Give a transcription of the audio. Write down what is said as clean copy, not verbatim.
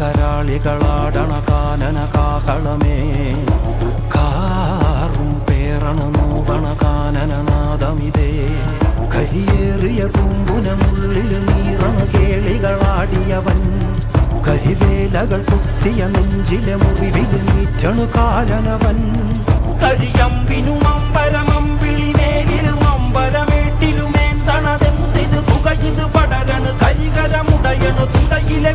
കരാളികളാടണ കാനന കാഹളമേ കാറും പേറണ നോവണ കാനനനാദമിതേ കരിയേറിയ പൂമ്പുനമുള്ളിൽ നീറണ കേളികളാടിയവൻ കരിവേലകൾ കുത്തിയ നെഞ്ചിലെ മുറിവിൽ നീറ്റണു കാലനവൻ കരിയമ്പിനും അമ്പരമമ്പിളിമേലിലും അമ്പരമേട്ടിലുമേന്തണതെന്തിത് പുകയിത് പടരണു കരികരമുടയണു തുടയിലെ